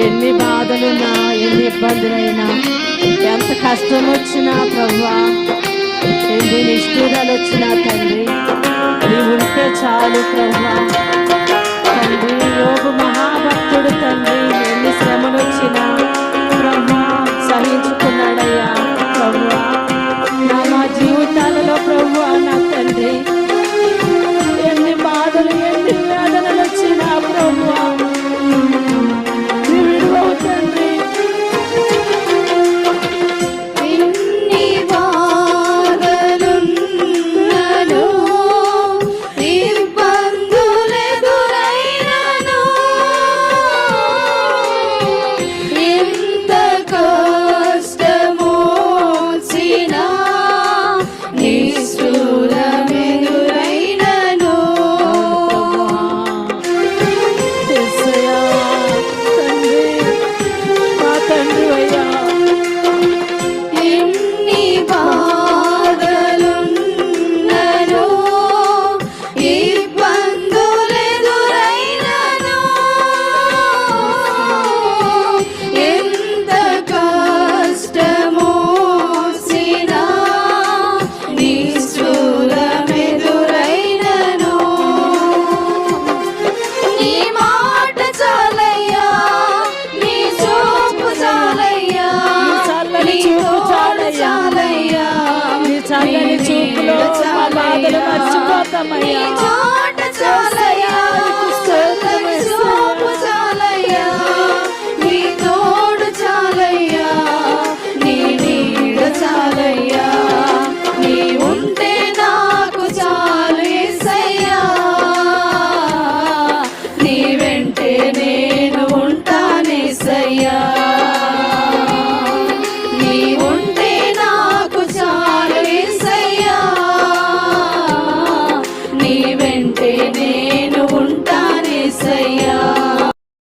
ఎన్ని బాధలున్నా, ఎన్ని ఇబ్బందులైనా, ఎంత కష్టం వచ్చినా ప్రభువా, ఎన్ని నిష్ఠూరాలు వచ్చినా తండ్రి, నీవు ఉంటే చాలు ప్రభువా. తండ్రి యోబు మహాభక్తుడు తండ్రి, ఎన్ని శ్రమలు వచ్చినా ప్రభువా సహించుకున్నాడయ్యా ప్రభువా. మా జీవితాలలో ప్రభువా నా తండ్రి, ఎన్ని బాధలు, ఎన్ని వేదనలు వచ్చినా ప్రభువా విడువవు తండ్రి. ఎన్ని బాధలున్నను, ఇబ్బందులెదురైనను, ఎంత కష్టమొచ్చినా, నిష్ఠూరమెదురైనను, యేసయ్యా తండ్రి, మా తండ్రి అయ్యా. ఎన్ని బాధలున్నను, ఇబ్బందులెదురైనను, ఎంత కష్టమొచ్చినా, నిష్ఠూరమెదురైనను, నీ మాట చాలయ్యా, నీ చూపు చాలయ్యా, చల్లని చూపు చాలయ్యా, నీ చల్లని చూపులో మా బాధలు మర్చిపోతామయ్యా.